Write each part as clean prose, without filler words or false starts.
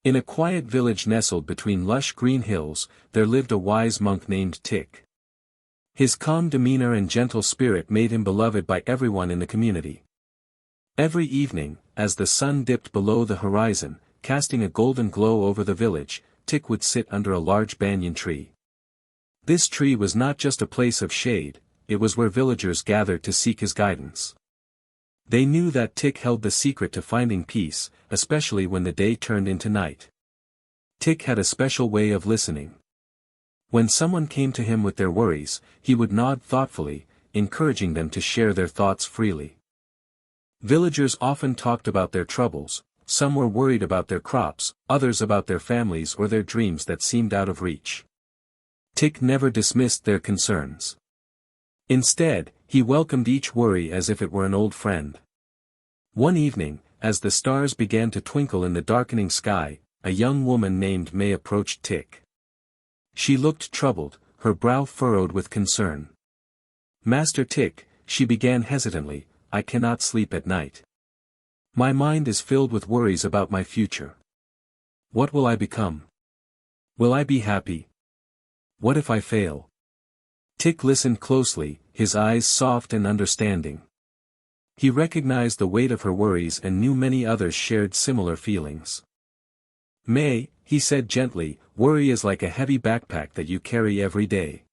In a quiet village nestled between lush green hills, there lived a wise monk named Tik. His calm demeanor and gentle spirit made him beloved by everyone in the community. Every evening, as the sun dipped below the horizon, casting a golden glow over the village, Tik would sit under a large banyan tree. This tree was not just a place of shade, it was where villagers gathered to seek his guidance. They knew that Tik held the secret to finding peace, especially when the day turned into night. Tik had a special way of listening. When someone came to him with their worries, he would nod thoughtfully, encouraging them to share their thoughts freely. Villagers often talked about their troubles, some were worried about their crops, others about their families or their dreams that seemed out of reach. Tik never dismissed their concerns. Instead, he welcomed each worry as if it were an old friend. One evening, as the stars began to twinkle in the darkening sky, a young woman named May approached Tik. She looked troubled, her brow furrowed with concern. "Master Tik," she began hesitantly, "I cannot sleep at night. My mind is filled with worries about my future. What will I become? Will I be happy? What if I fail?" Tik listened closely, his eyes soft and understanding. He recognized the weight of her worries and knew many others shared similar feelings. "May," he said gently, "worry is like a heavy backpack that you carry every day.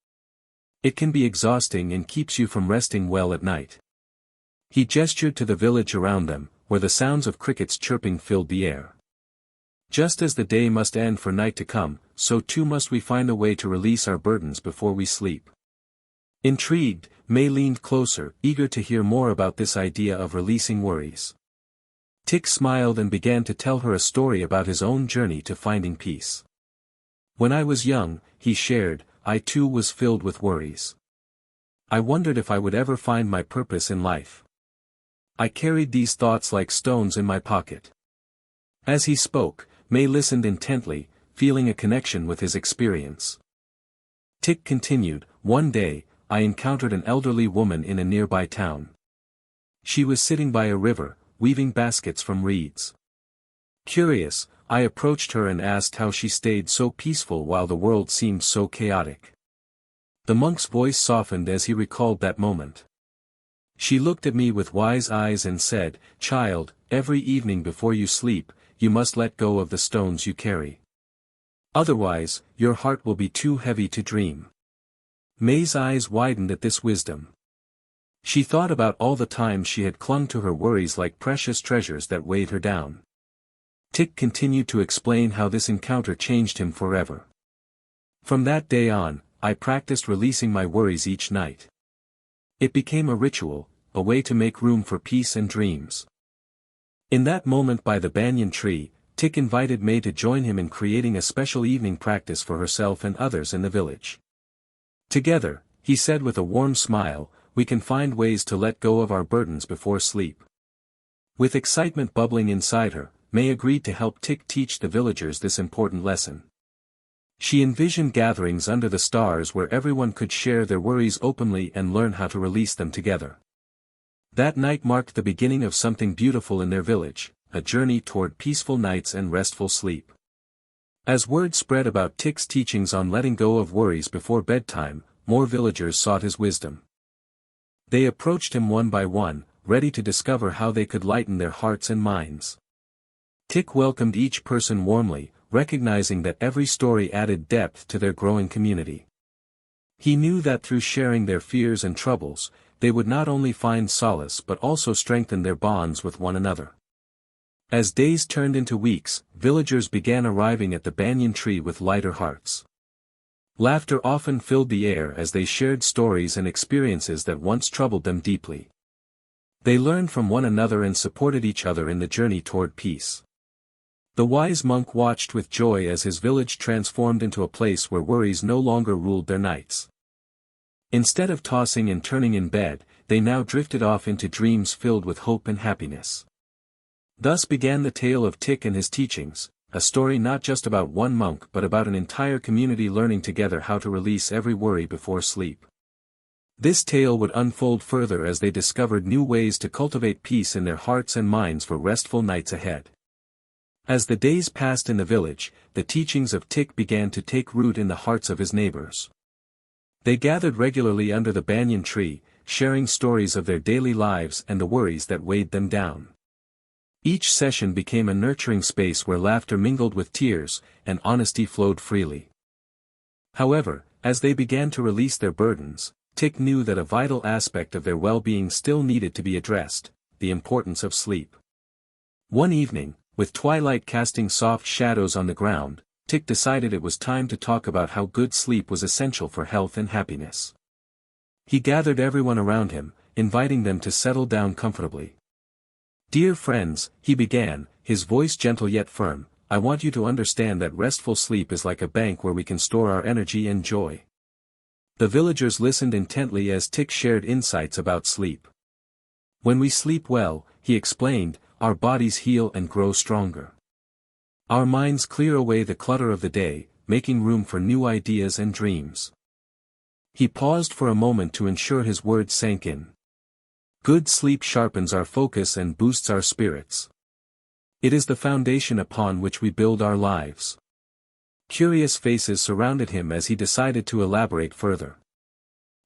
It can be exhausting and keeps you from resting well at night." He gestured to the village around them, where the sounds of crickets chirping filled the air. "Just as the day must end for night to come, so too must we find a way to release our burdens before we sleep." Intrigued, May leaned closer, eager to hear more about this idea of releasing worries. Tik smiled and began to tell her a story about his own journey to finding peace. "When I was young," he shared, "I too was filled with worries. I wondered if I would ever find my purpose in life. I carried these thoughts like stones in my pocket." As he spoke, May listened intently, feeling a connection with his experience. Tik continued, "One day, I encountered an elderly woman in a nearby town. She was sitting by a river, weaving baskets from reeds. Curious, I approached her and asked how she stayed so peaceful while the world seemed so chaotic." The monk's voice softened as he recalled that moment. "She looked at me with wise eyes and said, 'Child, every evening before you sleep, you must let go of the stones you carry. Otherwise, your heart will be too heavy to dream.'" May's eyes widened at this wisdom. She thought about all the times she had clung to her worries like precious treasures that weighed her down. Tik continued to explain how this encounter changed him forever. "From that day on, I practiced releasing my worries each night. It became a ritual, a way to make room for peace and dreams." In that moment by the banyan tree, Tik invited May to join him in creating a special evening practice for herself and others in the village. "Together," he said with a warm smile, "we can find ways to let go of our burdens before sleep." With excitement bubbling inside her, May agreed to help Tik teach the villagers this important lesson. She envisioned gatherings under the stars where everyone could share their worries openly and learn how to release them together. That night marked the beginning of something beautiful in their village, a journey toward peaceful nights and restful sleep. As word spread about Tik's teachings on letting go of worries before bedtime, more villagers sought his wisdom. They approached him one by one, ready to discover how they could lighten their hearts and minds. Tik welcomed each person warmly, recognizing that every story added depth to their growing community. He knew that through sharing their fears and troubles, they would not only find solace but also strengthen their bonds with one another. As days turned into weeks, villagers began arriving at the banyan tree with lighter hearts. Laughter often filled the air as they shared stories and experiences that once troubled them deeply. They learned from one another and supported each other in the journey toward peace. The wise monk watched with joy as his village transformed into a place where worries no longer ruled their nights. Instead of tossing and turning in bed, they now drifted off into dreams filled with hope and happiness. Thus began the tale of Tik and his teachings, a story not just about one monk but about an entire community learning together how to release every worry before sleep. This tale would unfold further as they discovered new ways to cultivate peace in their hearts and minds for restful nights ahead. As the days passed in the village, the teachings of Tik began to take root in the hearts of his neighbors. They gathered regularly under the banyan tree, sharing stories of their daily lives and the worries that weighed them down. Each session became a nurturing space where laughter mingled with tears, and honesty flowed freely. However, as they began to release their burdens, Tik knew that a vital aspect of their well-being still needed to be addressed: the importance of sleep. One evening, with twilight casting soft shadows on the ground, Tik decided it was time to talk about how good sleep was essential for health and happiness. He gathered everyone around him, inviting them to settle down comfortably. "Dear friends," he began, his voice gentle yet firm, "I want you to understand that restful sleep is like a bank where we can store our energy and joy." The villagers listened intently as Tik shared insights about sleep. "When we sleep well," he explained, "our bodies heal and grow stronger. Our minds clear away the clutter of the day, making room for new ideas and dreams." He paused for a moment to ensure his words sank in. "Good sleep sharpens our focus and boosts our spirits. It is the foundation upon which we build our lives." Curious faces surrounded him as he decided to elaborate further.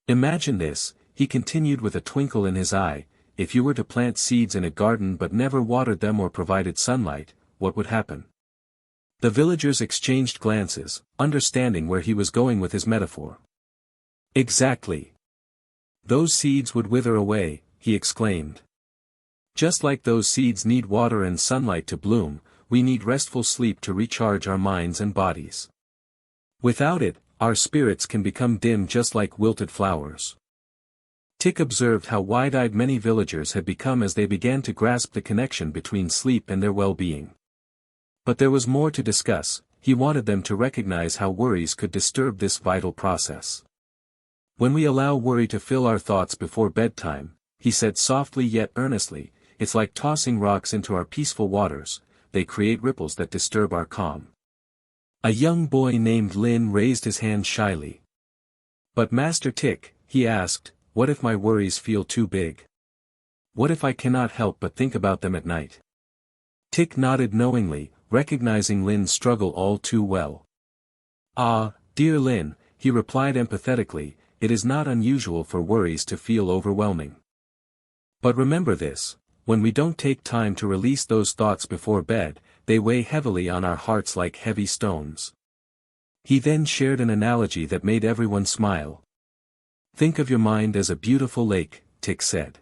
"Imagine this," he continued with a twinkle in his eye, "if you were to plant seeds in a garden but never watered them or provided sunlight, what would happen?" The villagers exchanged glances, understanding where he was going with his metaphor. "Exactly. Those seeds would wither away," he exclaimed. "Just like those seeds need water and sunlight to bloom, we need restful sleep to recharge our minds and bodies. Without it, our spirits can become dim just like wilted flowers." Tik observed how wide-eyed many villagers had become as they began to grasp the connection between sleep and their well-being. But there was more to discuss. He wanted them to recognize how worries could disturb this vital process. "When we allow worry to fill our thoughts before bedtime," he said softly yet earnestly, "it's like tossing rocks into our peaceful waters. They create ripples that disturb our calm." A young boy named Lin raised his hand shyly. "But Master Tik," he asked, "what if my worries feel too big? What if I cannot help but think about them at night?" Tik nodded knowingly, recognizing Lin's struggle all too well. "Ah, dear Lin," he replied empathetically, "it is not unusual for worries to feel overwhelming. But remember this: when we don't take time to release those thoughts before bed, they weigh heavily on our hearts like heavy stones." He then shared an analogy that made everyone smile. "Think of your mind as a beautiful lake," Tik said.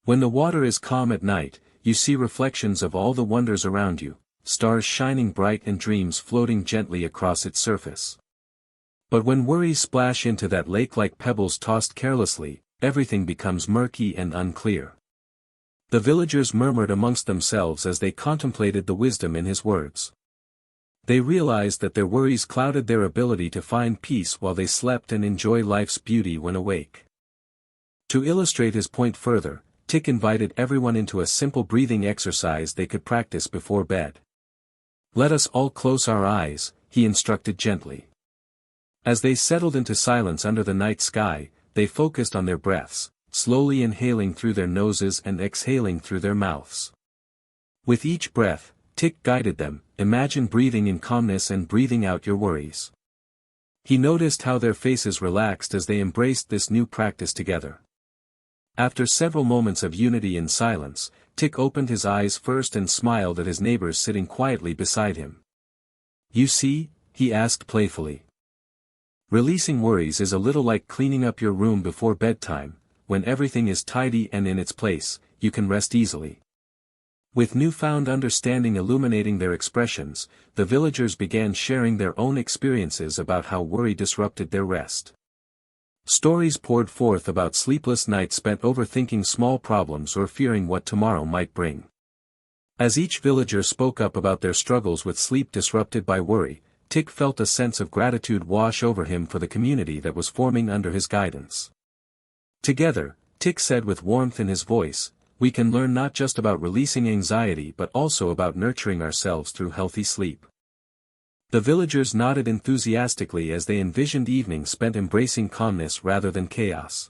"When the water is calm at night, you see reflections of all the wonders around you, stars shining bright and dreams floating gently across its surface. But when worries splash into that lake like pebbles tossed carelessly, everything becomes murky and unclear." The villagers murmured amongst themselves as they contemplated the wisdom in his words. They realized that their worries clouded their ability to find peace while they slept and enjoy life's beauty when awake. To illustrate his point further, Tik invited everyone into a simple breathing exercise they could practice before bed. "Let us all close our eyes," he instructed gently. As they settled into silence under the night sky, they focused on their breaths, slowly inhaling through their noses and exhaling through their mouths. With each breath, Tik guided them, "Imagine breathing in calmness and breathing out your worries." He noticed how their faces relaxed as they embraced this new practice together. After several moments of unity and silence, Tik opened his eyes first and smiled at his neighbors sitting quietly beside him. "You see?" he asked playfully. "Releasing worries is a little like cleaning up your room before bedtime. When everything is tidy and in its place, you can rest easily." With newfound understanding illuminating their expressions, the villagers began sharing their own experiences about how worry disrupted their rest. Stories poured forth about sleepless nights spent overthinking small problems or fearing what tomorrow might bring. As each villager spoke up about their struggles with sleep disrupted by worry, Tik felt a sense of gratitude wash over him for the community that was forming under his guidance. Together, Tik said with warmth in his voice, "We can learn not just about releasing anxiety but also about nurturing ourselves through healthy sleep." The villagers nodded enthusiastically as they envisioned evenings spent embracing calmness rather than chaos.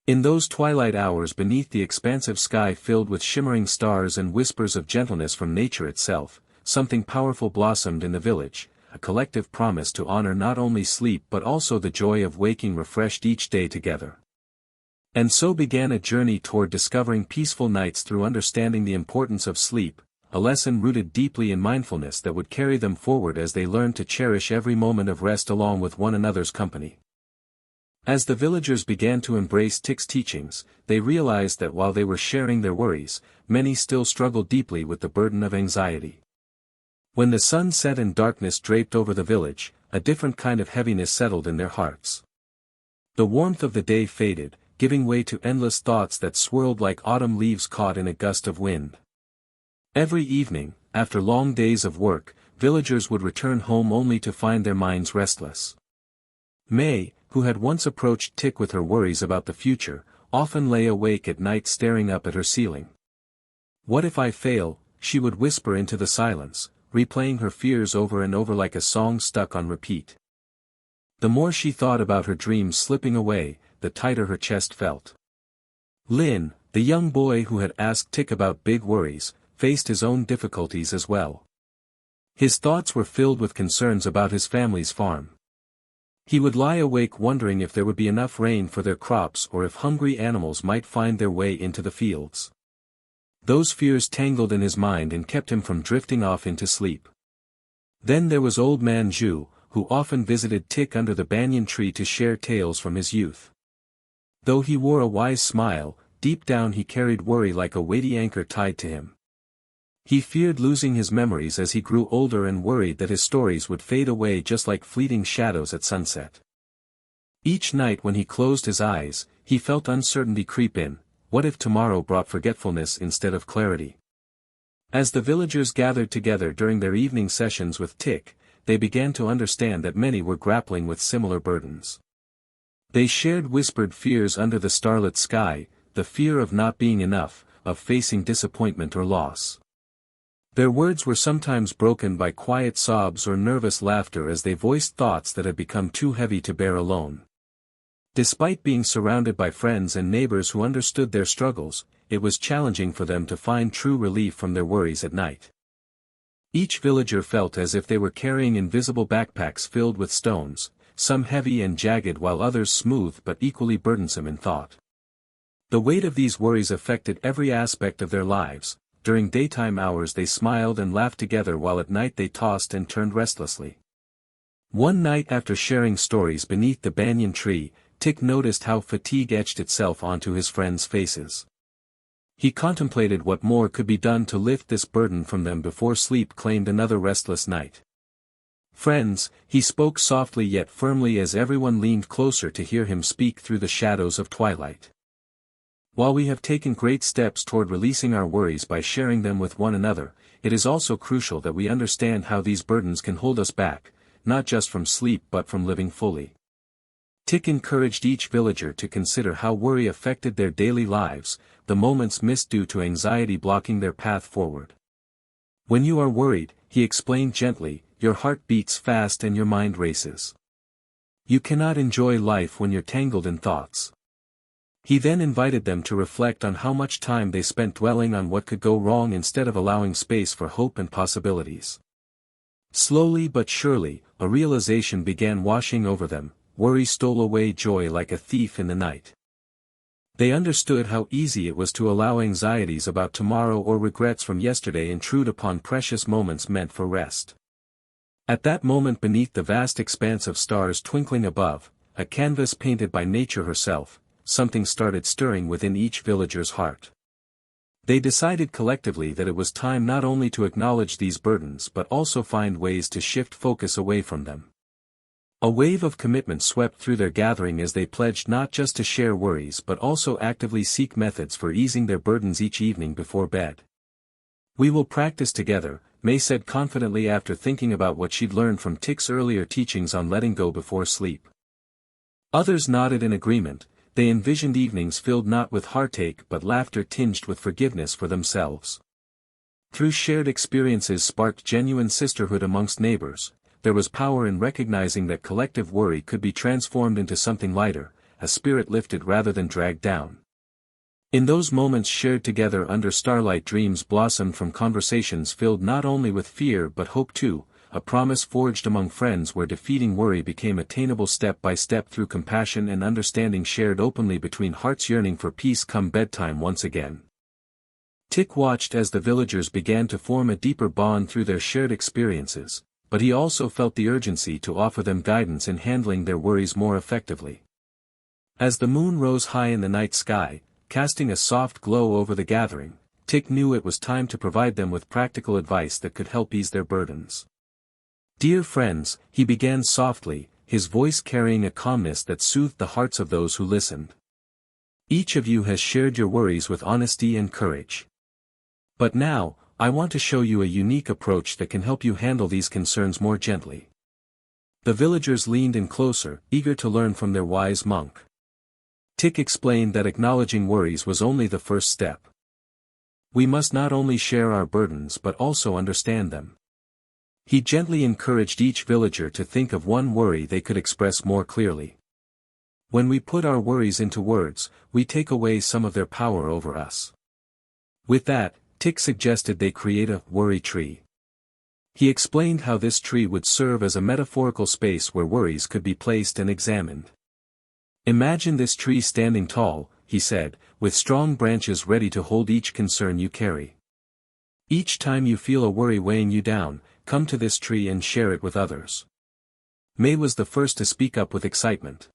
In those twilight hours beneath the expansive sky filled with shimmering stars and whispers of gentleness from nature itself, something powerful blossomed in the village, a collective promise to honor not only sleep but also the joy of waking refreshed each day together. And so began a journey toward discovering peaceful nights through understanding the importance of sleep, a lesson rooted deeply in mindfulness that would carry them forward as they learned to cherish every moment of rest along with one another's company. As the villagers began to embrace Tik's teachings, they realized that while they were sharing their worries, many still struggled deeply with the burden of anxiety. When the sun set and darkness draped over the village, a different kind of heaviness settled in their hearts. The warmth of the day faded, giving way to endless thoughts that swirled like autumn leaves caught in a gust of wind. Every evening, after long days of work, villagers would return home only to find their minds restless. May, who had once approached Tik with her worries about the future, often lay awake at night staring up at her ceiling. "What if I fail?" she would whisper into the silence, replaying her fears over and over like a song stuck on repeat. The more she thought about her dreams slipping away, the tighter her chest felt. Lin, the young boy who had asked Tik about big worries, faced his own difficulties as well. His thoughts were filled with concerns about his family's farm. He would lie awake wondering if there would be enough rain for their crops or if hungry animals might find their way into the fields. Those fears tangled in his mind and kept him from drifting off into sleep. Then there was Old Man Zhu, who often visited Tik under the banyan tree to share tales from his youth. Though he wore a wise smile, deep down he carried worry like a weighty anchor tied to him. He feared losing his memories as he grew older and worried that his stories would fade away just like fleeting shadows at sunset. Each night when he closed his eyes, he felt uncertainty creep in. What if tomorrow brought forgetfulness instead of clarity? As the villagers gathered together during their evening sessions with Tik, they began to understand that many were grappling with similar burdens. They shared whispered fears under the starlit sky, the fear of not being enough, of facing disappointment or loss. Their words were sometimes broken by quiet sobs or nervous laughter as they voiced thoughts that had become too heavy to bear alone. Despite being surrounded by friends and neighbors who understood their struggles, it was challenging for them to find true relief from their worries at night. Each villager felt as if they were carrying invisible backpacks filled with stones, some heavy and jagged while others smooth but equally burdensome in thought. The weight of these worries affected every aspect of their lives. During daytime hours they smiled and laughed together while at night they tossed and turned restlessly. One night after sharing stories beneath the banyan tree, Tik noticed how fatigue etched itself onto his friends' faces. He contemplated what more could be done to lift this burden from them before sleep claimed another restless night. "Friends," he spoke softly yet firmly as everyone leaned closer to hear him speak through the shadows of twilight. "While we have taken great steps toward releasing our worries by sharing them with one another, it is also crucial that we understand how these burdens can hold us back, not just from sleep but from living fully." Tik encouraged each villager to consider how worry affected their daily lives, the moments missed due to anxiety blocking their path forward. "When you are worried," he explained gently, "your heart beats fast and your mind races. You cannot enjoy life when you're tangled in thoughts." He then invited them to reflect on how much time they spent dwelling on what could go wrong instead of allowing space for hope and possibilities. Slowly but surely, a realization began washing over them. Worry stole away joy like a thief in the night. They understood how easy it was to allow anxieties about tomorrow or regrets from yesterday intrude upon precious moments meant for rest. At that moment beneath the vast expanse of stars twinkling above, a canvas painted by nature herself, something started stirring within each villager's heart. They decided collectively that it was time not only to acknowledge these burdens but also find ways to shift focus away from them. A wave of commitment swept through their gathering as they pledged not just to share worries but also actively seek methods for easing their burdens each evening before bed. "We will practice together," May said confidently after thinking about what she'd learned from Tik's earlier teachings on letting go before sleep. Others nodded in agreement. They envisioned evenings filled not with heartache but laughter tinged with forgiveness for themselves. Through shared experiences sparked genuine sisterhood amongst neighbors. There was power in recognizing that collective worry could be transformed into something lighter, a spirit lifted rather than dragged down. In those moments shared together under starlight, dreams blossomed from conversations filled not only with fear but hope too, a promise forged among friends where defeating worry became attainable step by step through compassion and understanding shared openly between hearts yearning for peace. Come bedtime once again. Tik watched as the villagers began to form a deeper bond through their shared experiences, but he also felt the urgency to offer them guidance in handling their worries more effectively. As the moon rose high in the night sky, casting a soft glow over the gathering, Tik knew it was time to provide them with practical advice that could help ease their burdens. "Dear friends," he began softly, his voice carrying a calmness that soothed the hearts of those who listened. "Each of you has shared your worries with honesty and courage. But now, I want to show you a unique approach that can help you handle these concerns more gently." The villagers leaned in closer, eager to learn from their wise monk. Tik explained that acknowledging worries was only the first step. We must not only share our burdens but also understand them. He gently encouraged each villager to think of one worry they could express more clearly. When we put our worries into words, we take away some of their power over us. With that, Tik suggested they create a worry tree. He explained how this tree would serve as a metaphorical space where worries could be placed and examined. "Imagine this tree standing tall," he said, "with strong branches ready to hold each concern you carry. Each time you feel a worry weighing you down, come to this tree and share it with others." May was the first to speak up with excitement.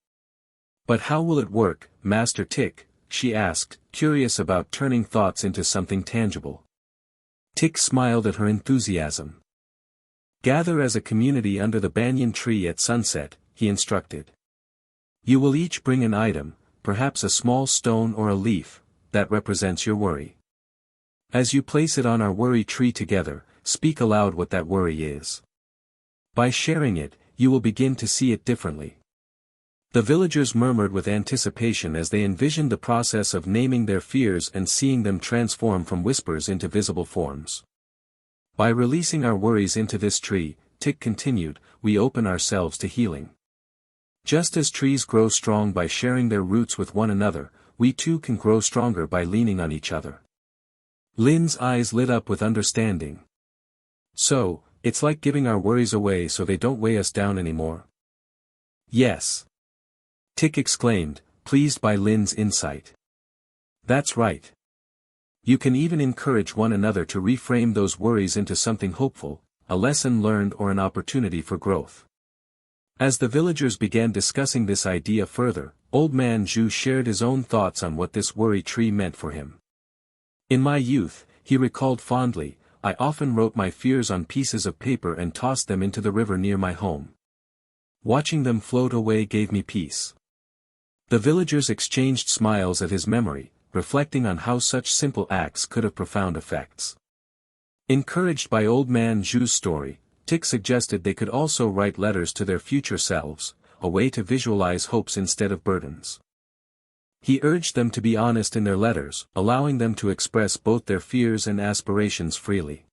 "But how will it work, Master Tik?" she asked, curious about turning thoughts into something tangible. Tik smiled at her enthusiasm. "Gather as a community under the banyan tree at sunset," he instructed. "You will each bring an item, perhaps a small stone or a leaf, that represents your worry. As you place it on our worry tree together, speak aloud what that worry is. By sharing it, you will begin to see it differently." The villagers murmured with anticipation as they envisioned the process of naming their fears and seeing them transform from whispers into visible forms. "By releasing our worries into this tree," Tik continued, "we open ourselves to healing. Just as trees grow strong by sharing their roots with one another, we too can grow stronger by leaning on each other." Lin's eyes lit up with understanding. "So, it's like giving our worries away so they don't weigh us down anymore?" "Yes," Tik exclaimed, pleased by Lin's insight. "That's right. You can even encourage one another to reframe those worries into something hopeful, a lesson learned or an opportunity for growth." As the villagers began discussing this idea further, Old Man Zhu shared his own thoughts on what this worry tree meant for him. "In my youth," he recalled fondly, "I often wrote my fears on pieces of paper and tossed them into the river near my home. Watching them float away gave me peace." The villagers exchanged smiles at his memory, reflecting on how such simple acts could have profound effects. Encouraged by Old Man Zhu's story, Tik suggested they could also write letters to their future selves, a way to visualize hopes instead of burdens. He urged them to be honest in their letters, allowing them to express both their fears and aspirations freely.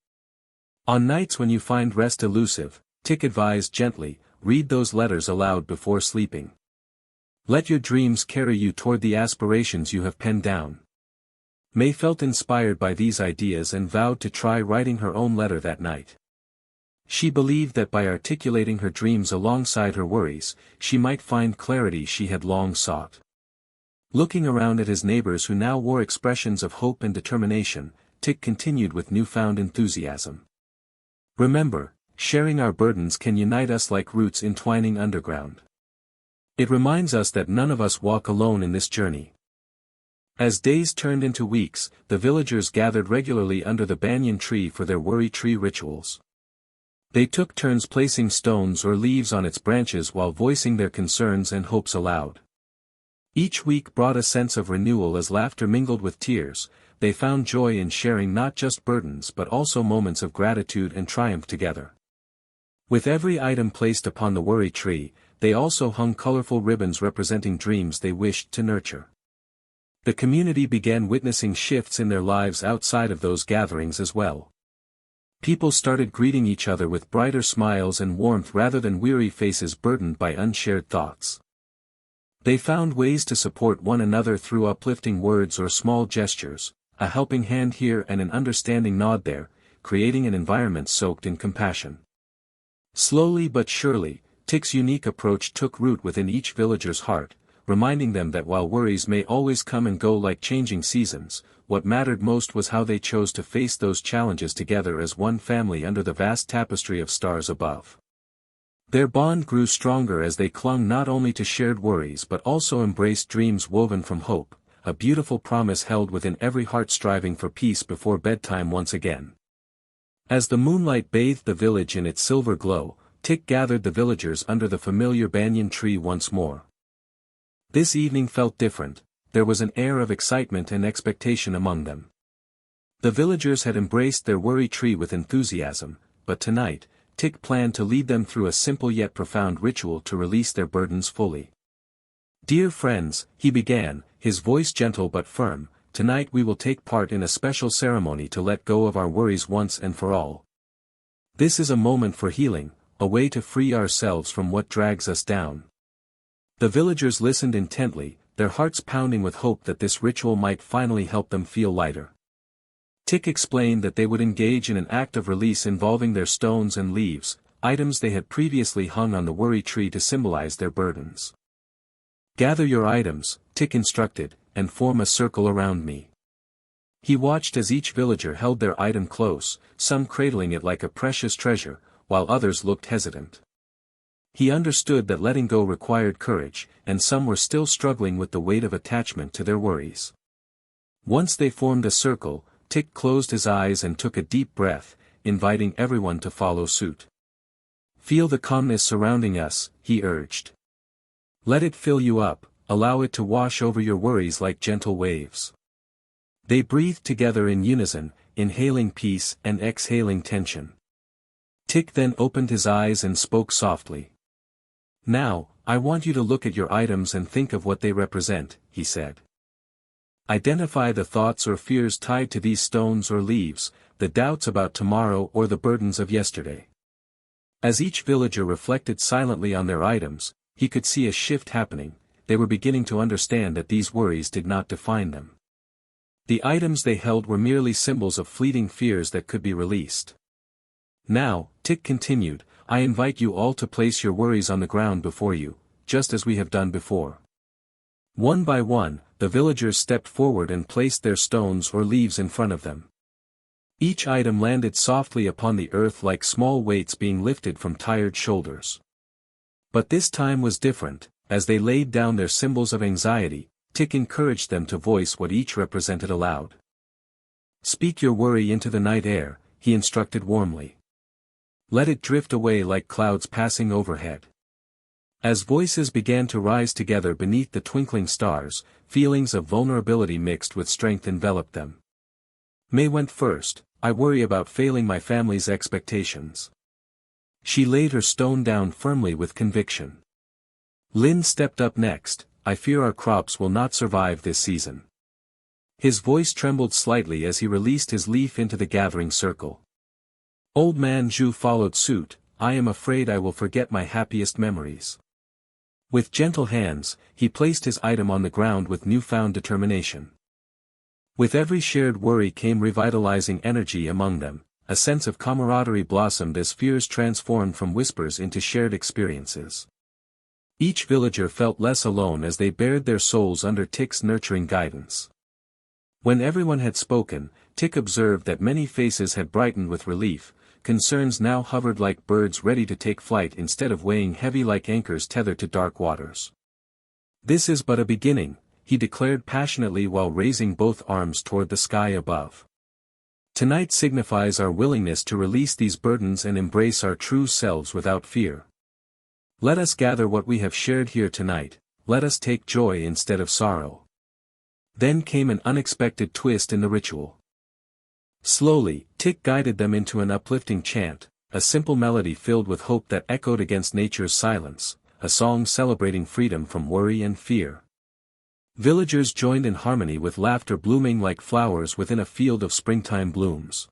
"On nights when you find rest elusive," Tik advised gently, "read those letters aloud before sleeping. Let your dreams carry you toward the aspirations you have penned down." May felt inspired by these ideas and vowed to try writing her own letter that night. She believed that by articulating her dreams alongside her worries, she might find clarity she had long sought. Looking around at his neighbors who now wore expressions of hope and determination, Tik continued with newfound enthusiasm. "Remember, sharing our burdens can unite us like roots entwining underground. It reminds us that none of us walk alone in this journey." As days turned into weeks, the villagers gathered regularly under the banyan tree for their worry tree rituals. They took turns placing stones or leaves on its branches while voicing their concerns and hopes aloud. Each week brought a sense of renewal as laughter mingled with tears. They found joy in sharing not just burdens but also moments of gratitude and triumph together. With every item placed upon the worry tree, they also hung colorful ribbons representing dreams they wished to nurture. The community began witnessing shifts in their lives outside of those gatherings as well. People started greeting each other with brighter smiles and warmth rather than weary faces burdened by unshared thoughts. They found ways to support one another through uplifting words or small gestures, a helping hand here and an understanding nod there, creating an environment soaked in compassion. Slowly but surely, Tik's unique approach took root within each villager's heart, reminding them that while worries may always come and go like changing seasons, what mattered most was how they chose to face those challenges together as one family under the vast tapestry of stars above. Their bond grew stronger as they clung not only to shared worries but also embraced dreams woven from hope, a beautiful promise held within every heart striving for peace before bedtime once again. As the moonlight bathed the village in its silver glow, Tik gathered the villagers under the familiar banyan tree once more. This evening felt different. There was an air of excitement and expectation among them. The villagers had embraced their worry tree with enthusiasm, but tonight, Tik planned to lead them through a simple yet profound ritual to release their burdens fully. "Dear friends," he began, his voice gentle but firm, "tonight we will take part in a special ceremony to let go of our worries once and for all. This is a moment for healing, a way to free ourselves from what drags us down." The villagers listened intently, their hearts pounding with hope that this ritual might finally help them feel lighter. Tik explained that they would engage in an act of release involving their stones and leaves, items they had previously hung on the worry tree to symbolize their burdens. "Gather your items," Tik instructed, "and form a circle around me." He watched as each villager held their item close, some cradling it like a precious treasure, while others looked hesitant. He understood that letting go required courage, and some were still struggling with the weight of attachment to their worries. Once they formed a circle, Tik closed his eyes and took a deep breath, inviting everyone to follow suit. "Feel the calmness surrounding us," he urged. "Let it fill you up, allow it to wash over your worries like gentle waves." They breathed together in unison, inhaling peace and exhaling tension. Tik then opened his eyes and spoke softly. "Now, I want you to look at your items and think of what they represent," he said. "Identify the thoughts or fears tied to these stones or leaves, the doubts about tomorrow or the burdens of yesterday." As each villager reflected silently on their items, he could see a shift happening. They were beginning to understand that these worries did not define them. The items they held were merely symbols of fleeting fears that could be released. "Now," Tik continued, "I invite you all to place your worries on the ground before you, just as we have done before." One by one, the villagers stepped forward and placed their stones or leaves in front of them. Each item landed softly upon the earth like small weights being lifted from tired shoulders. But this time was different. As they laid down their symbols of anxiety, Tik encouraged them to voice what each represented aloud. "Speak your worry into the night air," he instructed warmly. "Let it drift away like clouds passing overhead." As voices began to rise together beneath the twinkling stars, feelings of vulnerability mixed with strength enveloped them. May went first. "I worry about failing my family's expectations." She laid her stone down firmly with conviction. Lin stepped up next. "I fear our crops will not survive this season." His voice trembled slightly as he released his leaf into the gathering circle. Old Man Zhu followed suit. "I am afraid I will forget my happiest memories." With gentle hands, he placed his item on the ground with newfound determination. With every shared worry came revitalizing energy among them, a sense of camaraderie blossomed as fears transformed from whispers into shared experiences. Each villager felt less alone as they bared their souls under Tik's nurturing guidance. When everyone had spoken, Tik observed that many faces had brightened with relief. Concerns now hovered like birds ready to take flight instead of weighing heavy like anchors tethered to dark waters. "This is but a beginning," he declared passionately while raising both arms toward the sky above. "Tonight signifies our willingness to release these burdens and embrace our true selves without fear. Let us gather what we have shared here tonight, let us take joy instead of sorrow." Then came an unexpected twist in the ritual. Slowly, Tik guided them into an uplifting chant, a simple melody filled with hope that echoed against nature's silence, a song celebrating freedom from worry and fear. Villagers joined in harmony with laughter blooming like flowers within a field of springtime blooms.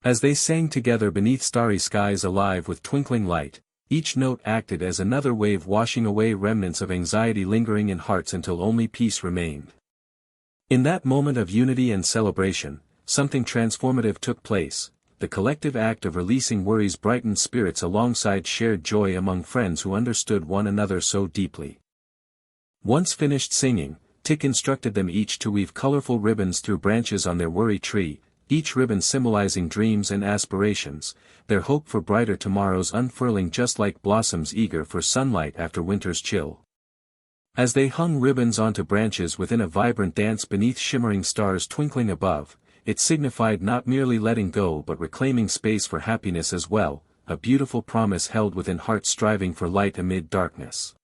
As they sang together beneath starry skies alive with twinkling light, each note acted as another wave washing away remnants of anxiety lingering in hearts until only peace remained. In that moment of unity and celebration, something transformative took place. The collective act of releasing worries brightened spirits alongside shared joy among friends who understood one another so deeply. Once finished singing, Tik instructed them each to weave colorful ribbons through branches on their worry tree, each ribbon symbolizing dreams and aspirations, their hope for brighter tomorrows unfurling just like blossoms eager for sunlight after winter's chill. As they hung ribbons onto branches within a vibrant dance beneath shimmering stars twinkling above, it signified not merely letting go but reclaiming space for happiness as well, a beautiful promise held within hearts striving for light amid darkness.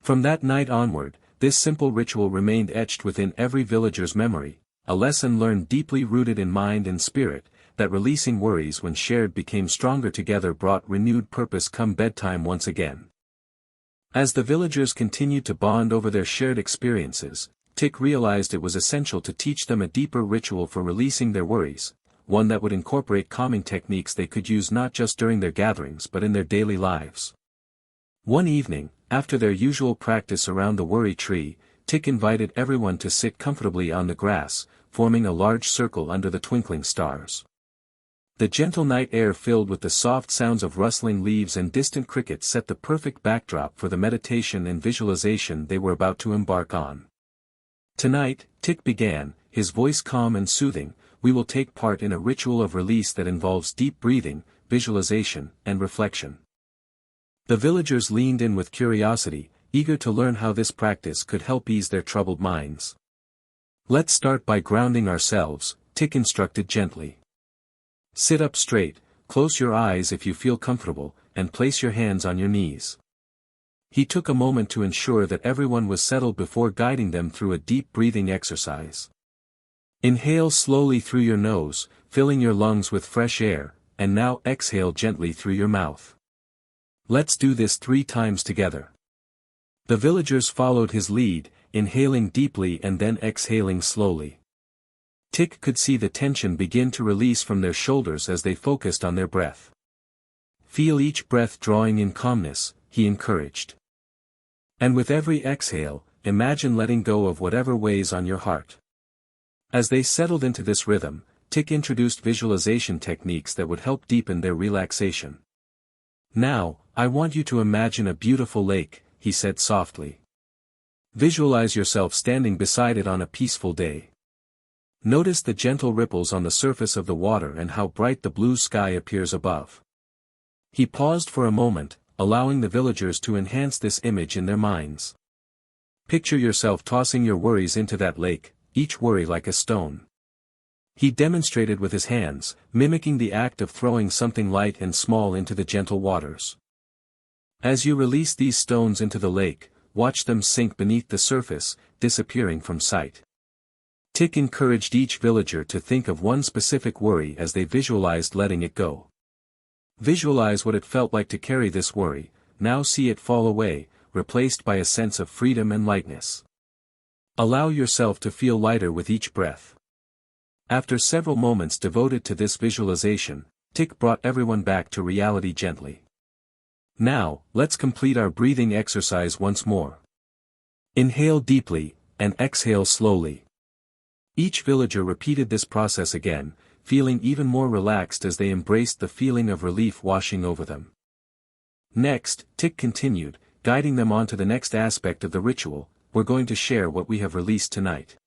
From that night onward, this simple ritual remained etched within every villager's memory, a lesson learned deeply rooted in mind and spirit, that releasing worries when shared became stronger together brought renewed purpose come bedtime once again. As the villagers continued to bond over their shared experiences, Tik realized it was essential to teach them a deeper ritual for releasing their worries, one that would incorporate calming techniques they could use not just during their gatherings but in their daily lives. One evening, after their usual practice around the worry tree, Tik invited everyone to sit comfortably on the grass, forming a large circle under the twinkling stars. The gentle night air filled with the soft sounds of rustling leaves and distant crickets set the perfect backdrop for the meditation and visualization they were about to embark on. Tonight, Tik began, his voice calm and soothing, we will take part in a ritual of release that involves deep breathing, visualization, and reflection. The villagers leaned in with curiosity, eager to learn how this practice could help ease their troubled minds. Let's start by grounding ourselves, Tik instructed gently. Sit up straight, close your eyes if you feel comfortable, and place your hands on your knees. He took a moment to ensure that everyone was settled before guiding them through a deep breathing exercise. Inhale slowly through your nose, filling your lungs with fresh air, and now exhale gently through your mouth. Let's do this 3 times together. The villagers followed his lead, inhaling deeply and then exhaling slowly. Tik could see the tension begin to release from their shoulders as they focused on their breath. Feel each breath drawing in calmness, he encouraged. And with every exhale, imagine letting go of whatever weighs on your heart. As they settled into this rhythm, Tik introduced visualization techniques that would help deepen their relaxation. Now, I want you to imagine a beautiful lake, he said softly. Visualize yourself standing beside it on a peaceful day. Notice the gentle ripples on the surface of the water and how bright the blue sky appears above. He paused for a moment, allowing the villagers to enhance this image in their minds. Picture yourself tossing your worries into that lake, each worry like a stone. He demonstrated with his hands, mimicking the act of throwing something light and small into the gentle waters. As you release these stones into the lake, watch them sink beneath the surface, disappearing from sight. Tik encouraged each villager to think of one specific worry as they visualized letting it go. Visualize what it felt like to carry this worry, now see it fall away, replaced by a sense of freedom and lightness. Allow yourself to feel lighter with each breath. After several moments devoted to this visualization, Tik brought everyone back to reality gently. Now, let's complete our breathing exercise once more. Inhale deeply, and exhale slowly. Each villager repeated this process again, feeling even more relaxed as they embraced the feeling of relief washing over them. Next, Tik continued, guiding them on to the next aspect of the ritual, we're going to share what we have released tonight.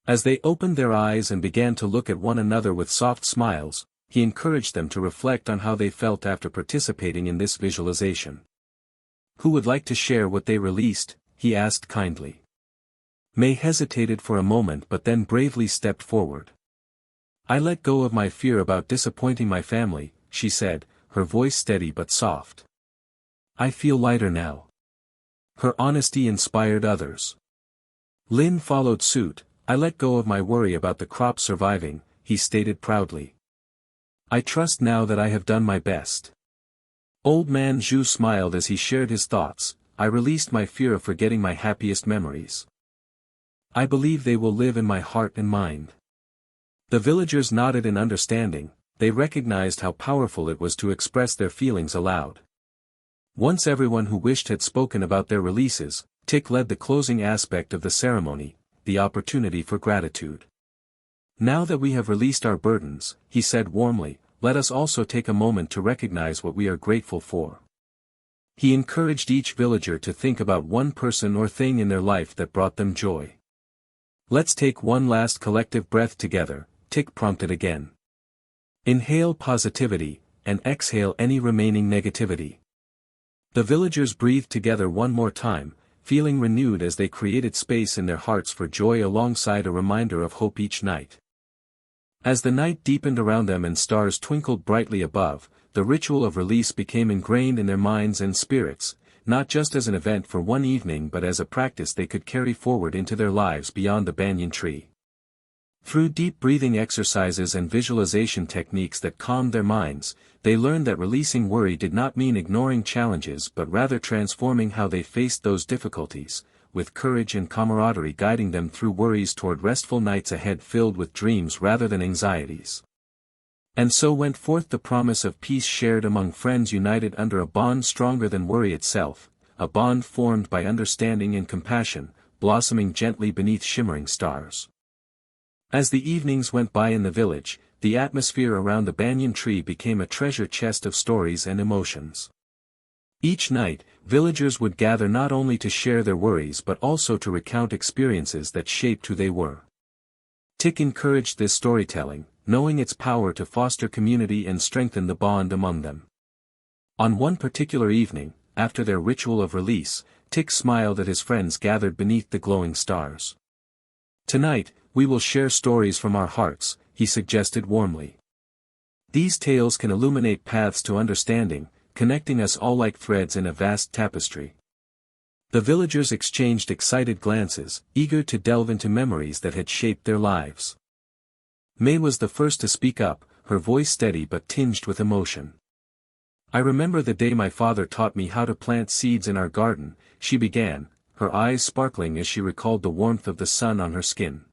As they opened their eyes and began to look at one another with soft smiles, he encouraged them to reflect on how they felt after participating in this visualization. Who would like to share what they released? He asked kindly. May hesitated for a moment but then bravely stepped forward. I let go of my fear about disappointing my family, she said, her voice steady but soft. I feel lighter now. Her honesty inspired others. Lin followed suit, I let go of my worry about the crop surviving, he stated proudly. I trust now that I have done my best. Old man Zhu smiled as he shared his thoughts, I released my fear of forgetting my happiest memories. I believe they will live in my heart and mind. The villagers nodded in understanding, they recognized how powerful it was to express their feelings aloud. Once everyone who wished had spoken about their releases, Tik led the closing aspect of the ceremony, the opportunity for gratitude. Now that we have released our burdens, he said warmly, let us also take a moment to recognize what we are grateful for. He encouraged each villager to think about one person or thing in their life that brought them joy. Let's take one last collective breath together, Tik prompted again. Inhale positivity, and exhale any remaining negativity. The villagers breathed together one more time, feeling renewed as they created space in their hearts for joy alongside a reminder of hope each night. As the night deepened around them and stars twinkled brightly above, the ritual of release became ingrained in their minds and spirits, not just as an event for one evening but as a practice they could carry forward into their lives beyond the banyan tree. Through deep breathing exercises and visualization techniques that calmed their minds, they learned that releasing worry did not mean ignoring challenges but rather transforming how they faced those difficulties, with courage and camaraderie guiding them through worries toward restful nights ahead filled with dreams rather than anxieties. And so went forth the promise of peace shared among friends united under a bond stronger than worry itself, a bond formed by understanding and compassion, blossoming gently beneath shimmering stars. As the evenings went by in the village, the atmosphere around the banyan tree became a treasure chest of stories and emotions. Each night, villagers would gather not only to share their worries but also to recount experiences that shaped who they were. Tik encouraged this storytelling, knowing its power to foster community and strengthen the bond among them. On one particular evening, after their ritual of release, Tik smiled at his friends gathered beneath the glowing stars. Tonight, we will share stories from our hearts, he suggested warmly. These tales can illuminate paths to understanding, connecting us all like threads in a vast tapestry. The villagers exchanged excited glances, eager to delve into memories that had shaped their lives. May was the first to speak up, her voice steady but tinged with emotion. I remember the day my father taught me how to plant seeds in our garden, she began, her eyes sparkling as she recalled the warmth of the sun on her skin.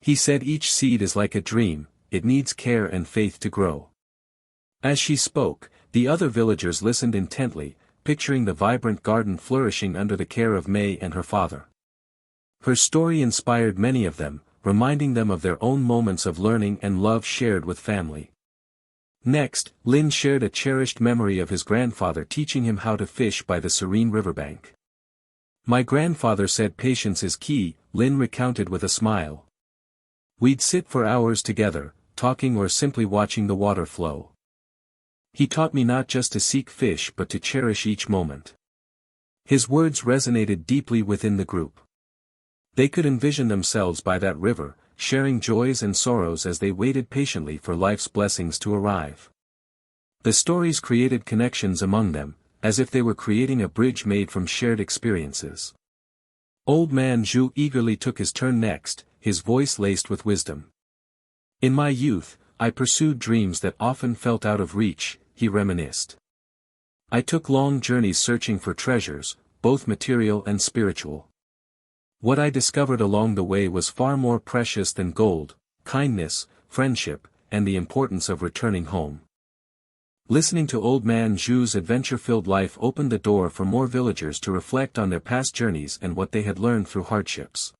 He said each seed is like a dream, it needs care and faith to grow. As she spoke, the other villagers listened intently, picturing the vibrant garden flourishing under the care of May and her father. Her story inspired many of them, reminding them of their own moments of learning and love shared with family. Next, Lin shared a cherished memory of his grandfather teaching him how to fish by the serene riverbank. My grandfather said patience is key, Lin recounted with a smile. We'd sit for hours together, talking or simply watching the water flow. He taught me not just to seek fish but to cherish each moment. His words resonated deeply within the group. They could envision themselves by that river, sharing joys and sorrows as they waited patiently for life's blessings to arrive. The stories created connections among them, as if they were creating a bridge made from shared experiences. Old man Zhu eagerly took his turn next, his voice laced with wisdom. In my youth, I pursued dreams that often felt out of reach, he reminisced. I took long journeys searching for treasures, both material and spiritual. What I discovered along the way was far more precious than gold, kindness, friendship, and the importance of returning home. Listening to old man Zhu's adventure-filled life opened the door for more villagers to reflect on their past journeys and what they had learned through hardships.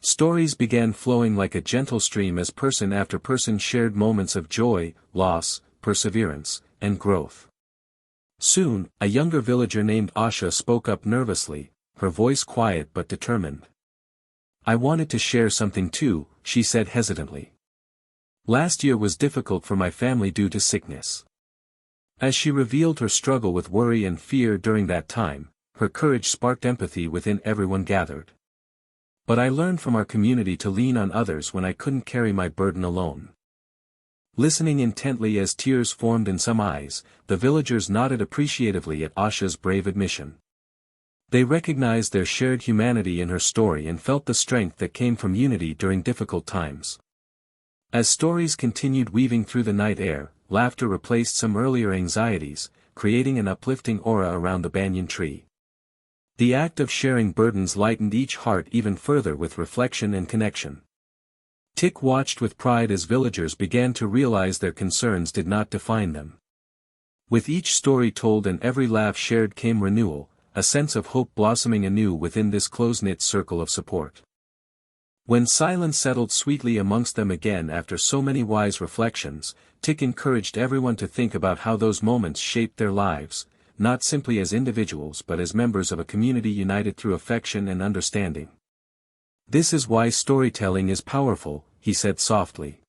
Stories began flowing like a gentle stream as person after person shared moments of joy, loss, perseverance, and growth. Soon, a younger villager named Asha spoke up nervously, her voice quiet but determined. I wanted to share something too, she said hesitantly. Last year was difficult for my family due to sickness. As she revealed her struggle with worry and fear during that time, her courage sparked empathy within everyone gathered. But I learned from our community to lean on others when I couldn't carry my burden alone. Listening intently as tears formed in some eyes, the villagers nodded appreciatively at Asha's brave admission. They recognized their shared humanity in her story and felt the strength that came from unity during difficult times. As stories continued weaving through the night air, laughter replaced some earlier anxieties, creating an uplifting aura around the banyan tree. The act of sharing burdens lightened each heart even further with reflection and connection. Tik watched with pride as villagers began to realize their concerns did not define them. With each story told and every laugh shared came renewal, a sense of hope blossoming anew within this close-knit circle of support. When silence settled sweetly amongst them again after so many wise reflections, Tick encouraged everyone to think about how those moments shaped their lives, not simply as individuals but as members of a community united through affection and understanding. "This is why storytelling is powerful," he said softly.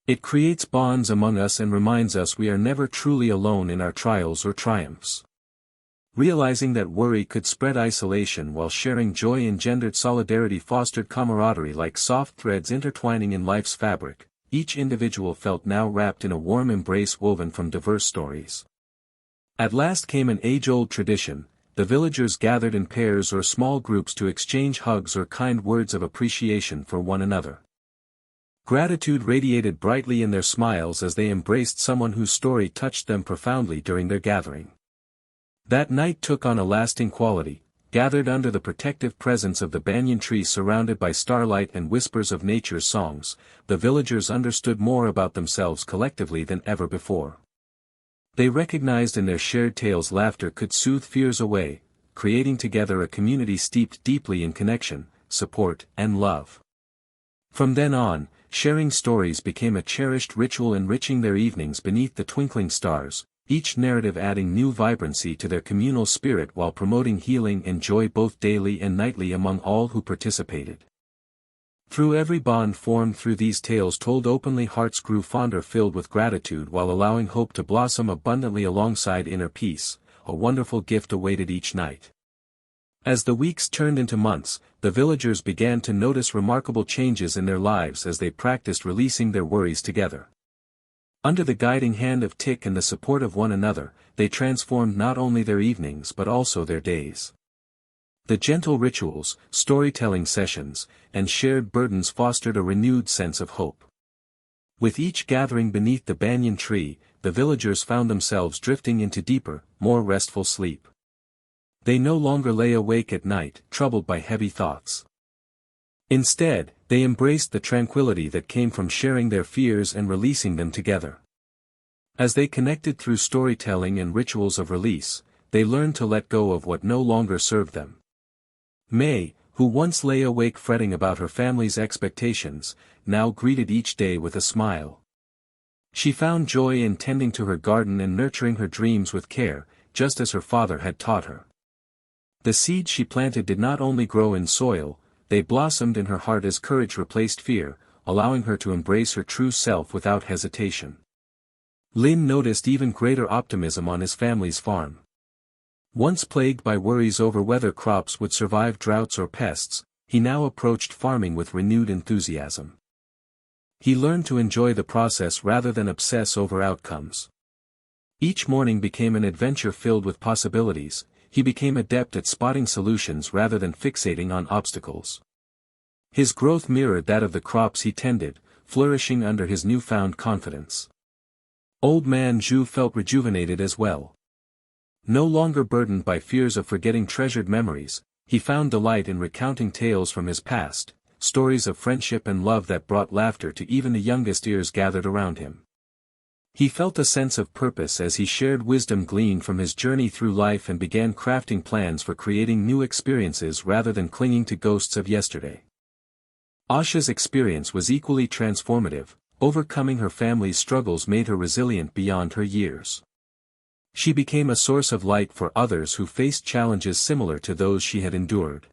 "It creates bonds among us and reminds us we are never truly alone in our trials or triumphs." Realizing that worry could spread isolation while sharing joy engendered solidarity fostered camaraderie like soft threads intertwining in life's fabric, each individual felt now wrapped in a warm embrace woven from diverse stories. At last came an age-old tradition. The villagers gathered in pairs or small groups to exchange hugs or kind words of appreciation for one another. Gratitude radiated brightly in their smiles as they embraced someone whose story touched them profoundly during their gathering. That night took on a lasting quality. Gathered under the protective presence of the banyan tree surrounded by starlight and whispers of nature's songs, the villagers understood more about themselves collectively than ever before. They recognized in their shared tales laughter could soothe fears away, creating together a community steeped deeply in connection, support, and love. From then on, sharing stories became a cherished ritual enriching their evenings beneath the twinkling stars, each narrative adding new vibrancy to their communal spirit while promoting healing and joy both daily and nightly among all who participated. Through every bond formed through these tales told openly, hearts grew fonder filled with gratitude while allowing hope to blossom abundantly alongside inner peace. A wonderful gift awaited each night. As the weeks turned into months, the villagers began to notice remarkable changes in their lives as they practiced releasing their worries together. Under the guiding hand of Tick and the support of one another, they transformed not only their evenings but also their days. The gentle rituals, storytelling sessions, and shared burdens fostered a renewed sense of hope. With each gathering beneath the banyan tree, the villagers found themselves drifting into deeper, more restful sleep. They no longer lay awake at night, troubled by heavy thoughts. Instead, they embraced the tranquility that came from sharing their fears and releasing them together. As they connected through storytelling and rituals of release, they learned to let go of what no longer served them. May, who once lay awake fretting about her family's expectations, now greeted each day with a smile. She found joy in tending to her garden and nurturing her dreams with care, just as her father had taught her. The seeds she planted did not only grow in soil, they blossomed in her heart as courage replaced fear, allowing her to embrace her true self without hesitation. Lin noticed even greater optimism on his family's farm. Once plagued by worries over whether crops would survive droughts or pests, he now approached farming with renewed enthusiasm. He learned to enjoy the process rather than obsess over outcomes. Each morning became an adventure filled with possibilities. He became adept at spotting solutions rather than fixating on obstacles. His growth mirrored that of the crops he tended, flourishing under his newfound confidence. Old Man Zhu felt rejuvenated as well. No longer burdened by fears of forgetting treasured memories, he found delight in recounting tales from his past, stories of friendship and love that brought laughter to even the youngest ears gathered around him. He felt a sense of purpose as he shared wisdom gleaned from his journey through life and began crafting plans for creating new experiences rather than clinging to ghosts of yesterday. Asha's experience was equally transformative. Overcoming her family's struggles made her resilient beyond her years. She became a source of light for others who faced challenges similar to those she had endured.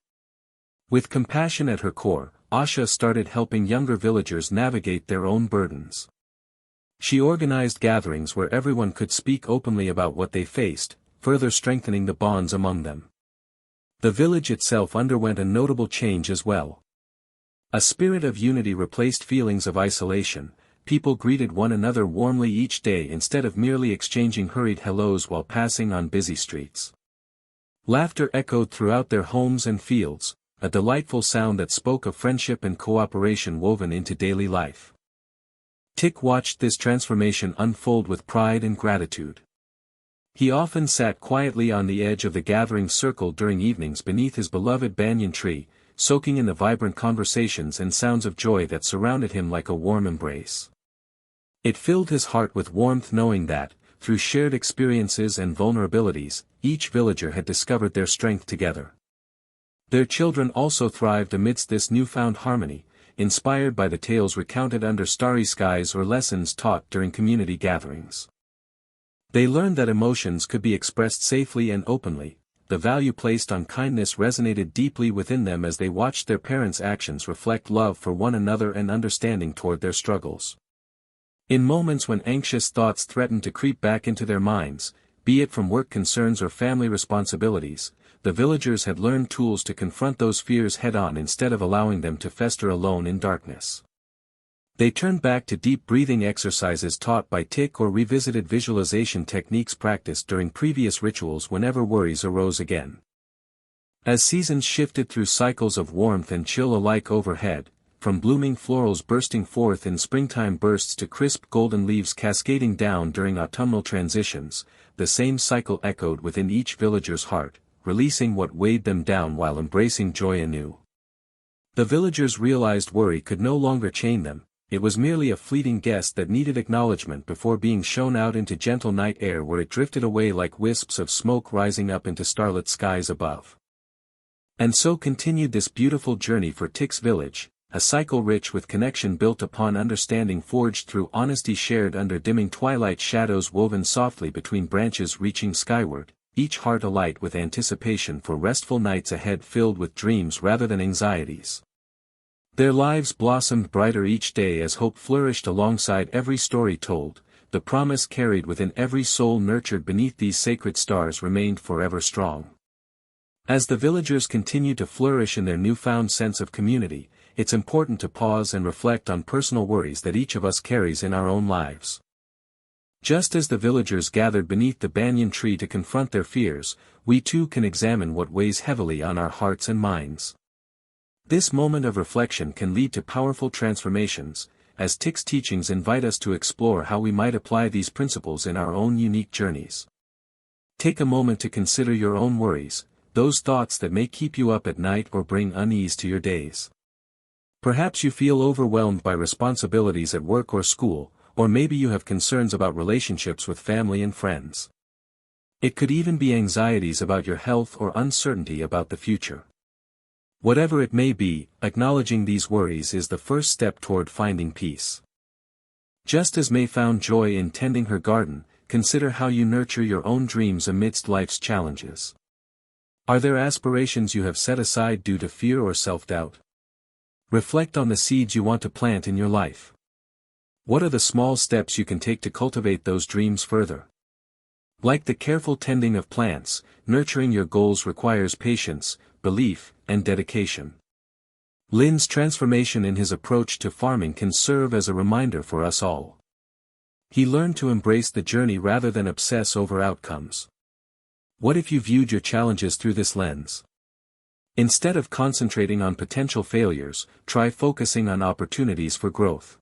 With compassion at her core, Asha started helping younger villagers navigate their own burdens. She organized gatherings where everyone could speak openly about what they faced, further strengthening the bonds among them. The village itself underwent a notable change as well. A spirit of unity replaced feelings of isolation. People greeted one another warmly each day instead of merely exchanging hurried hellos while passing on busy streets. Laughter echoed throughout their homes and fields, a delightful sound that spoke of friendship and cooperation woven into daily life. Tick watched this transformation unfold with pride and gratitude. He often sat quietly on the edge of the gathering circle during evenings beneath his beloved banyan tree, soaking in the vibrant conversations and sounds of joy that surrounded him like a warm embrace. It filled his heart with warmth knowing that, through shared experiences and vulnerabilities, each villager had discovered their strength together. Their children also thrived amidst this newfound harmony, inspired by the tales recounted under starry skies or lessons taught during community gatherings. They learned that emotions could be expressed safely and openly. The value placed on kindness resonated deeply within them as they watched their parents' actions reflect love for one another and understanding toward their struggles. In moments when anxious thoughts threatened to creep back into their minds, be it from work concerns or family responsibilities, the villagers had learned tools to confront those fears head-on instead of allowing them to fester alone in darkness. They turned back to deep breathing exercises taught by Thich or revisited visualization techniques practiced during previous rituals whenever worries arose again. As seasons shifted through cycles of warmth and chill alike overhead, from blooming florals bursting forth in springtime bursts to crisp golden leaves cascading down during autumnal transitions, the same cycle echoed within each villager's heart, releasing what weighed them down while embracing joy anew. The villagers realized worry could no longer chain them. It was merely a fleeting guest that needed acknowledgement before being shown out into gentle night air where it drifted away like wisps of smoke rising up into starlit skies above. And so continued this beautiful journey for Thich's village, a cycle rich with connection built upon understanding forged through honesty shared under dimming twilight shadows woven softly between branches reaching skyward, each heart alight with anticipation for restful nights ahead filled with dreams rather than anxieties. Their lives blossomed brighter each day as hope flourished alongside every story told, the promise carried within every soul nurtured beneath these sacred stars remained forever strong. As the villagers continue to flourish in their newfound sense of community, it's important to pause and reflect on personal worries that each of us carries in our own lives. Just as the villagers gathered beneath the banyan tree to confront their fears, we too can examine what weighs heavily on our hearts and minds. This moment of reflection can lead to powerful transformations, as Thich's teachings invite us to explore how we might apply these principles in our own unique journeys. Take a moment to consider your own worries, those thoughts that may keep you up at night or bring unease to your days. Perhaps you feel overwhelmed by responsibilities at work or school, or maybe you have concerns about relationships with family and friends. It could even be anxieties about your health or uncertainty about the future. Whatever it may be, acknowledging these worries is the first step toward finding peace. Just as May found joy in tending her garden, consider how you nurture your own dreams amidst life's challenges. Are there aspirations you have set aside due to fear or self-doubt? Reflect on the seeds you want to plant in your life. What are the small steps you can take to cultivate those dreams further? Like the careful tending of plants, nurturing your goals requires patience, belief, and dedication. Lin's transformation in his approach to farming can serve as a reminder for us all. He learned to embrace the journey rather than obsess over outcomes. What if you viewed your challenges through this lens? Instead of concentrating on potential failures, try focusing on opportunities for growth.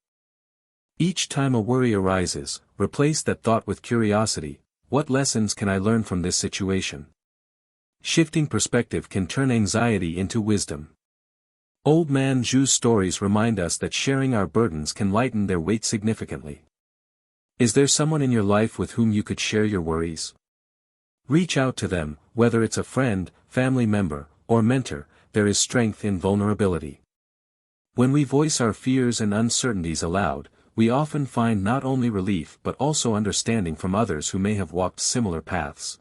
Each time a worry arises, replace that thought with curiosity. What lessons can I learn from this situation? Shifting perspective can turn anxiety into wisdom. Old Man Zhu's stories remind us that sharing our burdens can lighten their weight significantly. Is there someone in your life with whom you could share your worries? Reach out to them, whether it's a friend, family member, or mentor. There is strength in vulnerability. When we voice our fears and uncertainties aloud, we often find not only relief but also understanding from others who may have walked similar paths.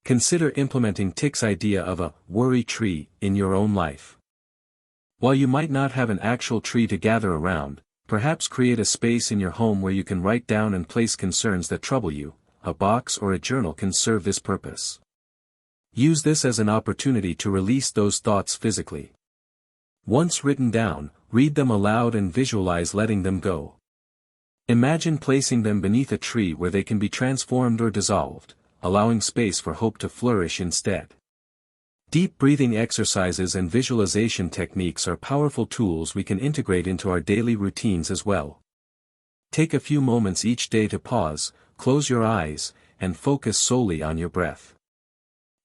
Consider implementing Thich's idea of a worry tree in your own life. While you might not have an actual tree to gather around, perhaps create a space in your home where you can write down and place concerns that trouble you. A box or a journal can serve this purpose. Use this as an opportunity to release those thoughts physically. Once written down, read them aloud and visualize letting them go. Imagine placing them beneath a tree where they can be transformed or dissolved, allowing space for hope to flourish instead. Deep breathing exercises and visualization techniques are powerful tools we can integrate into our daily routines as well. Take a few moments each day to pause, close your eyes, and focus solely on your breath.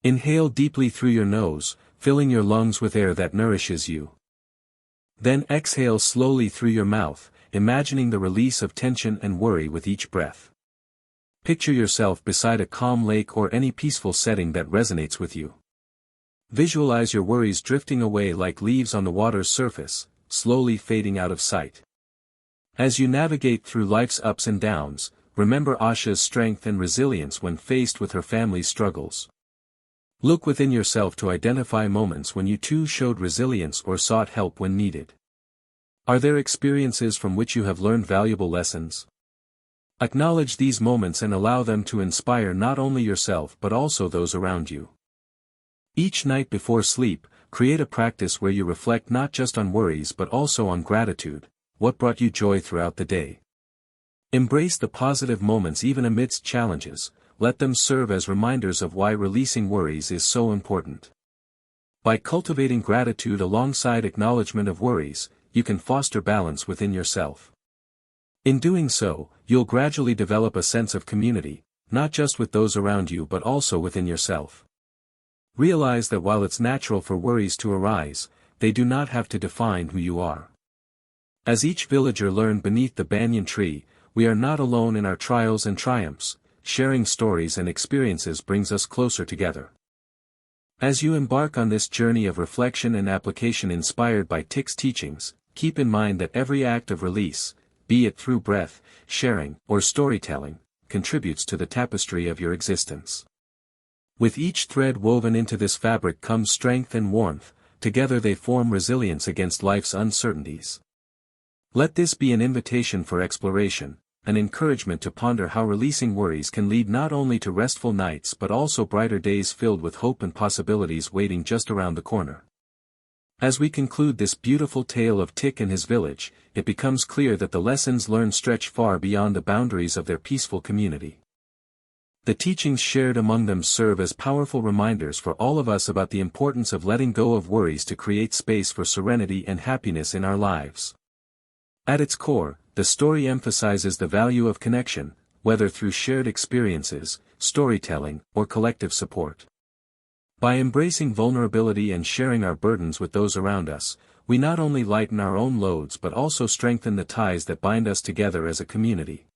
Inhale deeply through your nose, filling your lungs with air that nourishes you. Then exhale slowly through your mouth, imagining the release of tension and worry with each breath. Picture yourself beside a calm lake or any peaceful setting that resonates with you. Visualize your worries drifting away like leaves on the water's surface, slowly fading out of sight. As you navigate through life's ups and downs, remember Asha's strength and resilience when faced with her family's struggles. Look within yourself to identify moments when you too showed resilience or sought help when needed. Are there experiences from which you have learned valuable lessons? Acknowledge these moments and allow them to inspire not only yourself but also those around you. Each night before sleep, create a practice where you reflect not just on worries but also on gratitude, what brought you joy throughout the day. Embrace the positive moments even amidst challenges, let them serve as reminders of why releasing worries is so important. By cultivating gratitude alongside acknowledgement of worries, you can foster balance within yourself. In doing so, you'll gradually develop a sense of community, not just with those around you but also within yourself. Realize that while it's natural for worries to arise, they do not have to define who you are. As each villager learned beneath the banyan tree, we are not alone in our trials and triumphs. Sharing stories and experiences brings us closer together. As you embark on this journey of reflection and application inspired by Thich teachings, keep in mind that every act of release, be it through breath, sharing, or storytelling, contributes to the tapestry of your existence. With each thread woven into this fabric comes strength and warmth, together they form resilience against life's uncertainties. Let this be an invitation for exploration, an encouragement to ponder how releasing worries can lead not only to restful nights but also brighter days filled with hope and possibilities waiting just around the corner. As we conclude this beautiful tale of Thich and his village, it becomes clear that the lessons learned stretch far beyond the boundaries of their peaceful community. The teachings shared among them serve as powerful reminders for all of us about the importance of letting go of worries to create space for serenity and happiness in our lives. At its core, the story emphasizes the value of connection, whether through shared experiences, storytelling, or collective support. By embracing vulnerability and sharing our burdens with those around us, we not only lighten our own loads but also strengthen the ties that bind us together as a community.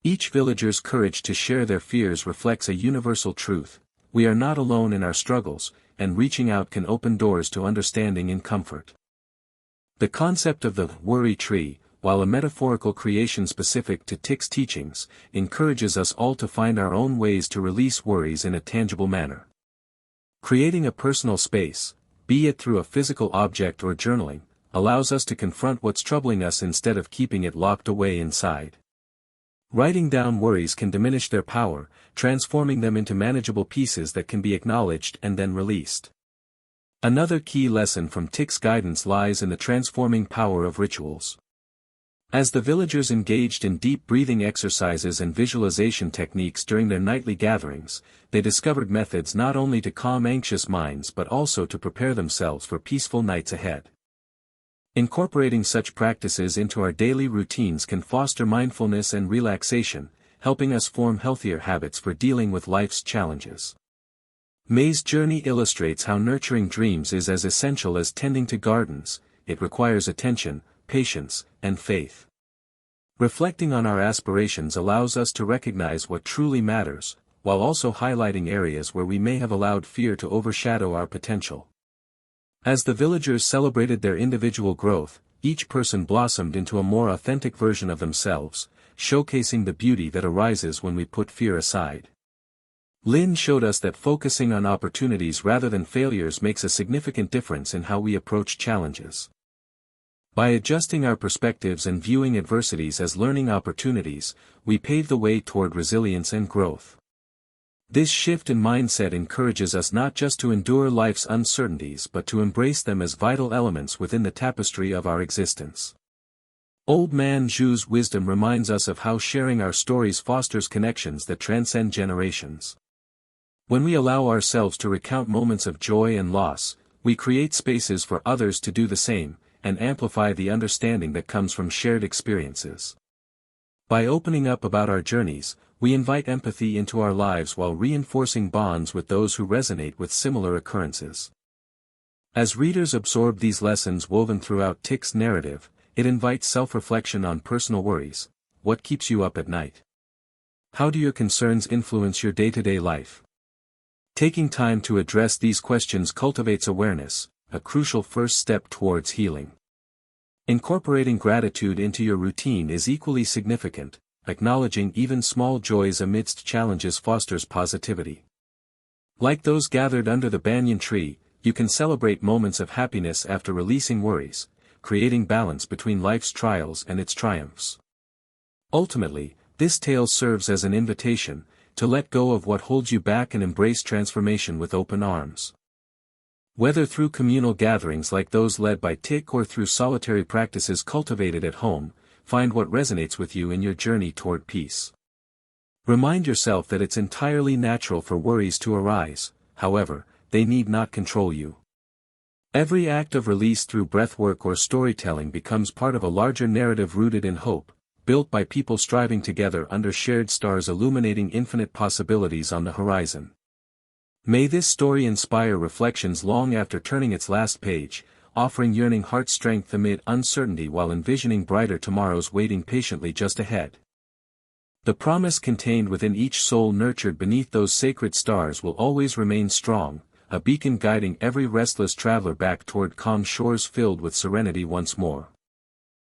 Each villager's courage to share their fears reflects a universal truth: we are not alone in our struggles, and reaching out can open doors to understanding and comfort. The concept of the worry tree, while a metaphorical creation specific to Thich's teachings, encourages us all to find our own ways to release worries in a tangible manner. Creating a personal space, be it through a physical object or journaling, allows us to confront what's troubling us instead of keeping it locked away inside. Writing down worries can diminish their power, transforming them into manageable pieces that can be acknowledged and then released. Another key lesson from Thich's guidance lies in the transforming power of rituals. As the villagers engaged in deep breathing exercises and visualization techniques during their nightly gatherings, they discovered methods not only to calm anxious minds but also to prepare themselves for peaceful nights ahead. Incorporating such practices into our daily routines can foster mindfulness and relaxation, helping us form healthier habits for dealing with life's challenges. May's journey illustrates how nurturing dreams is as essential as tending to gardens. It requires attention, patience, and faith. Reflecting on our aspirations allows us to recognize what truly matters, while also highlighting areas where we may have allowed fear to overshadow our potential. As the villagers celebrated their individual growth, each person blossomed into a more authentic version of themselves, showcasing the beauty that arises when we put fear aside. Lin showed us that focusing on opportunities rather than failures makes a significant difference in how we approach challenges. By adjusting our perspectives and viewing adversities as learning opportunities, we pave the way toward resilience and growth. This shift in mindset encourages us not just to endure life's uncertainties but to embrace them as vital elements within the tapestry of our existence. Old Man Zhu's wisdom reminds us of how sharing our stories fosters connections that transcend generations. When we allow ourselves to recount moments of joy and loss, we create spaces for others to do the same, and amplify the understanding that comes from shared experiences. By opening up about our journeys, we invite empathy into our lives while reinforcing bonds with those who resonate with similar occurrences. As readers absorb these lessons woven throughout Thich's narrative, it invites self-reflection on personal worries. What keeps you up at night? How do your concerns influence your day-to-day life? Taking time to address these questions cultivates awareness, a crucial first step towards healing. Incorporating gratitude into your routine is equally significant. Acknowledging even small joys amidst challenges fosters positivity. Like those gathered under the banyan tree, you can celebrate moments of happiness after releasing worries, creating balance between life's trials and its triumphs. Ultimately, this tale serves as an invitation to let go of what holds you back and embrace transformation with open arms. Whether through communal gatherings like those led by TIC or through solitary practices cultivated at home, find what resonates with you in your journey toward peace. Remind yourself that it's entirely natural for worries to arise, however, they need not control you. Every act of release through breathwork or storytelling becomes part of a larger narrative rooted in hope, built by people striving together under shared stars illuminating infinite possibilities on the horizon. May this story inspire reflections long after turning its last page, offering yearning heart strength amid uncertainty while envisioning brighter tomorrows waiting patiently just ahead. The promise contained within each soul nurtured beneath those sacred stars will always remain strong, a beacon guiding every restless traveler back toward calm shores filled with serenity once more.